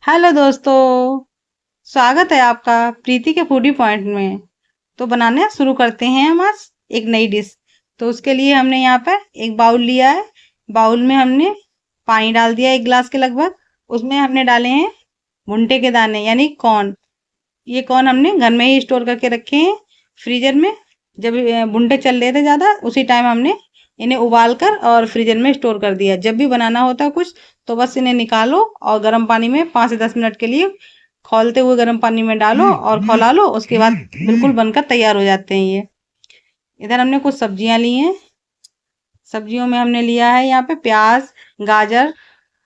Hello दोस्तों। स्वागत है आपका प्रीति के फूडी पॉइंट में। तो बनाने शुरू करते हैं हम आज एक नई डिश। तो उसके लिए हमने यहाँ पर एक बाउल लिया है। बाउल में हमने पानी डाल दिया 1 गिलास के लगभग। उसमें हमने डाले हैं भुट्टे के दाने यानी कॉर्न। ये कॉर्न हमने घर में ही स्टोर करके रखे हैं फ्रीजर में। जब भुट्टे चल रहे थे ज्यादा उसी टाइम हमने इन्हें उबाल कर और फ्रीजर में स्टोर कर दिया। जब भी बनाना होता है कुछ तो बस इन्हें निकालो और गर्म पानी में 5 से 10 मिनट के लिए खौलते हुए गर्म पानी में डालो और खौला लो। उसके बाद बिल्कुल बनकर तैयार हो जाते हैं ये। इधर हमने कुछ सब्जियां ली हैं। सब्जियों में हमने लिया है यहाँ पे प्याज, गाजर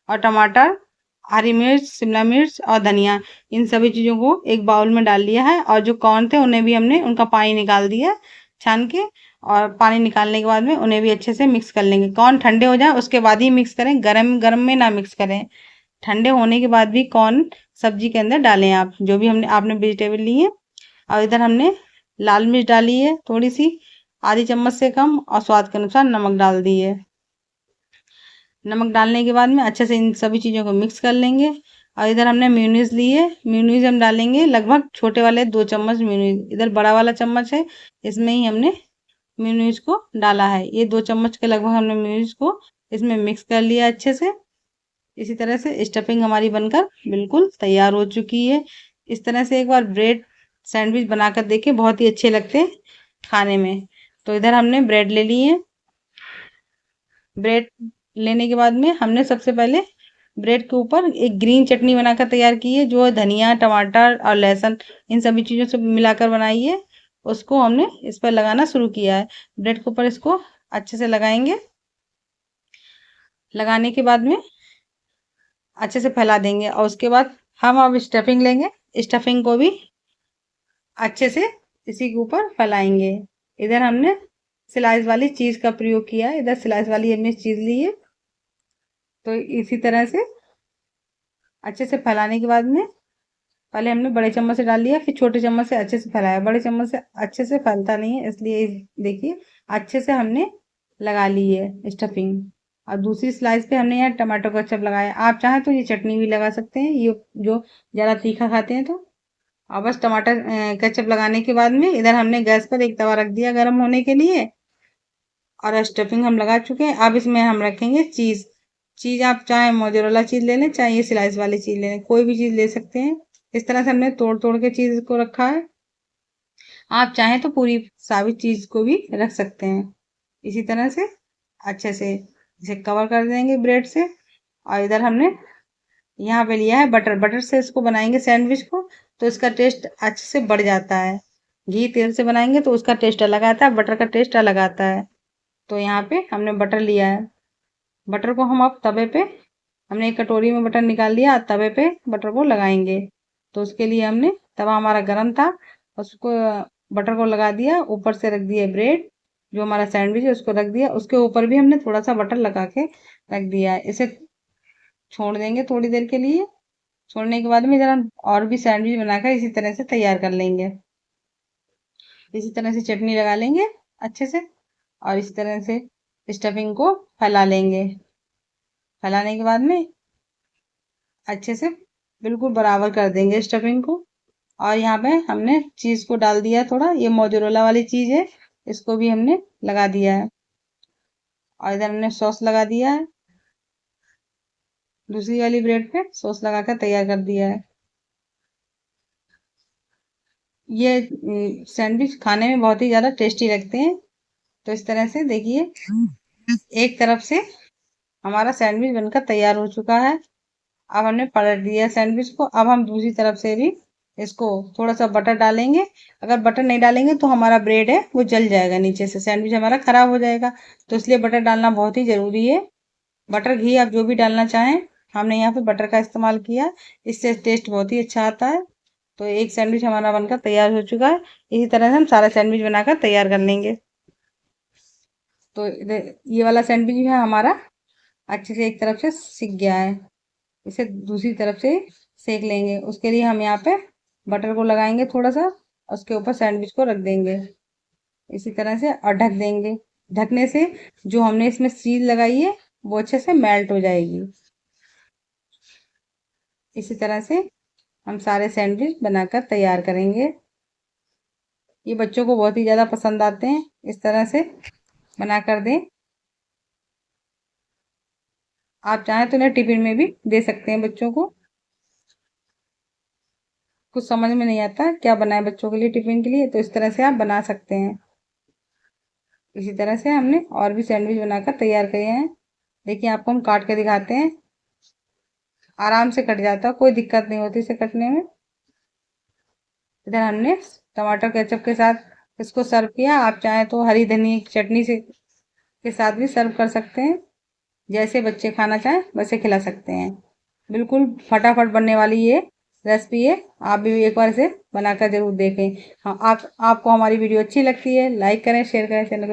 और टमाटर, हरी मिर्च, शिमला मिर्च और धनिया। इन सभी चीजों को एक बाउल में डाल लिया है और जो कॉर्न थे उन्हें भी हमने उनका पानी निकाल दिया छान के। और पानी निकालने के बाद में उन्हें भी अच्छे से मिक्स कर लेंगे। कॉर्न ठंडे हो जाए उसके बाद ही मिक्स करें, गरम गरम में ना मिक्स करें। ठंडे होने के बाद भी कॉर्न सब्जी के अंदर डालें आप जो भी हमने आपने वेजिटेबल ली है। और इधर हमने लाल मिर्च डाली है थोड़ी सी, आधी चम्मच से कम, और स्वाद के अनुसार नमक डाल दी है। नमक डालने के बाद में अच्छे से इन सभी चीज़ों को मिक्स कर लेंगे। और इधर हमने मेयोनीज ली है। मेयोनीज हम डालेंगे लगभग छोटे वाले 2 चम्मच मेयोनीज। इधर बड़ा वाला चम्मच है, इसमें ही हमने मेयोनीज को डाला है। ये 2 चम्मच के लगभग हमने मेयोनीज को इसमें मिक्स कर लिया अच्छे से। इसी तरह से स्टफिंग हमारी बनकर बिल्कुल तैयार हो चुकी है। इस तरह से एक बार ब्रेड सैंडविच बनाकर देखें, बहुत ही अच्छे लगते हैं खाने में। तो इधर हमने ब्रेड ले ली है। ब्रेड लेने के बाद में हमने सबसे पहले ब्रेड के ऊपर एक ग्रीन चटनी बनाकर तैयार की है, जो धनिया, टमाटर और लहसुन इन सभी चीज़ों से मिलाकर बनाई है। उसको हमने इस पर लगाना शुरू किया है। ब्रेड के ऊपर इसको अच्छे से लगाएंगे। लगाने के बाद में अच्छे से फैला देंगे और उसके बाद हम अब स्टफिंग लेंगे। स्टफिंग को भी अच्छे से इसी के ऊपर फैलाएंगे। इधर हमने स्लाइस वाली चीज़ का प्रयोग किया है। इधर स्लाइस वाली हमने चीज़ ली है। तो इसी तरह से अच्छे से फैलाने के बाद में पहले हमने बड़े चम्मच से डाल लिया, फिर छोटे चम्मच से अच्छे से फैलाया। बड़े चम्मच से अच्छे से फैलता नहीं है, इसलिए देखिए अच्छे से हमने लगा ली है स्टफिंग। और दूसरी स्लाइस पे हमने यहाँ टमाटो केचप लगाया। आप चाहें तो ये चटनी भी लगा सकते हैं, ये जो ज़्यादा तीखा खाते हैं तो। और बस टमाटर केचप लगाने के बाद में इधर हमने गैस पर एक तवा रख दिया गर्म होने के लिए। और स्टफिंग हम लगा चुके हैं। अब इसमें हम रखेंगे चीज़। चीज़ आप चाहे मोज़रेला चीज़ ले लें, चाहे ये स्लाइस वाली चीज़ ले लें, कोई भी चीज़ ले सकते हैं। इस तरह से हमने तोड़ तोड़ के चीज़ को रखा है। आप चाहें तो पूरी साबित चीज़ को भी रख सकते हैं। इसी तरह से अच्छे से इसे कवर कर देंगे ब्रेड से। और इधर हमने यहाँ पे लिया है बटर। बटर से इसको बनाएंगे सैंडविच को, तो इसका टेस्ट अच्छे से बढ़ जाता है। घी तेल से बनाएंगे तो उसका टेस्ट अलग आता है, बटर का टेस्ट अलग आता है। तो यहाँ पे हमने बटर लिया है। बटर को हम अब तवे पे, हमने एक कटोरी में बटर निकाल लिया, तवे पे बटर को लगाएंगे। तो उसके लिए हमने, तवा हमारा गर्म था, उसको बटर को लगा दिया। ऊपर से रख दिया ब्रेड, जो हमारा सैंडविच है उसको रख दिया। उसके ऊपर भी हमने थोड़ा सा बटर लगा के रख दिया है। इसे छोड़ देंगे थोड़ी देर के लिए। छोड़ने के बाद में इधर हम और भी सैंडविच बनाकर इसी तरह से तैयार कर लेंगे। इसी तरह से चटनी लगा लेंगे अच्छे से और इस तरह से स्टफिंग को फैला लेंगे। फैलाने के बाद में अच्छे से बिल्कुल बराबर कर देंगे स्टफिंग को। और यहाँ पे हमने चीज़ को डाल दिया थोड़ा, ये मोज़रेला वाली चीज़ है, इसको भी हमने लगा दिया है। और इधर हमने सॉस लगा दिया है। दूसरी वाली ब्रेड पे सॉस लगाकर तैयार कर दिया है। ये सैंडविच खाने में बहुत ही ज़्यादा टेस्टी लगते हैं। तो इस तरह से देखिए एक तरफ से हमारा सैंडविच बनकर तैयार हो चुका है। अब हमने पलट दिया सैंडविच को। अब हम दूसरी तरफ से भी इसको थोड़ा सा बटर डालेंगे। अगर बटर नहीं डालेंगे तो हमारा ब्रेड है वो जल जाएगा, नीचे से सैंडविच हमारा खराब हो जाएगा। तो इसलिए बटर डालना बहुत ही ज़रूरी है। बटर, घी आप जो भी डालना चाहें। हमने यहाँ पे बटर का इस्तेमाल किया, इससे टेस्ट बहुत ही अच्छा आता है। तो एक सैंडविच हमारा बनकर तैयार हो चुका है। इसी तरह से हम सारा सैंडविच बनाकर तैयार कर लेंगे। तो ये वाला सैंडविच भी है हमारा अच्छे से एक तरफ से सिक गया है। इसे दूसरी तरफ से सेक लेंगे। उसके लिए हम यहाँ पे बटर को लगाएंगे थोड़ा सा, उसके ऊपर सैंडविच को रख देंगे इसी तरह से और ढक देंगे। ढकने से जो हमने इसमें चीज लगाई है वो अच्छे से मेल्ट हो जाएगी। इसी तरह से हम सारे सैंडविच बनाकर तैयार करेंगे। ये बच्चों को बहुत ही ज़्यादा पसंद आते हैं, इस तरह से बना कर दें। आप चाहें तो इन्हें टिफिन में भी दे सकते हैं बच्चों को। कुछ समझ में नहीं आता क्या बनाए बच्चों के लिए टिफिन के लिए, तो इस तरह से आप बना सकते हैं। इसी तरह से हमने और भी सैंडविच बनाकर तैयार किए हैं। देखिए आपको हम काट के दिखाते हैं, आराम से कट जाता है, कोई दिक्कत नहीं होती इसे कटने में। इधर हमने टमाटर केचप के साथ इसको सर्व किया। आप चाहें तो हरी धनिया की चटनी से के साथ भी सर्व कर सकते हैं। जैसे बच्चे खाना चाहें वैसे खिला सकते हैं। बिल्कुल फटाफट बनने वाली ये रेसिपी है, आप भी एक बार इसे बनाकर जरूर देखें। हाँ, आपको हमारी वीडियो अच्छी लगती है लाइक करें, शेयर करें, चैनल को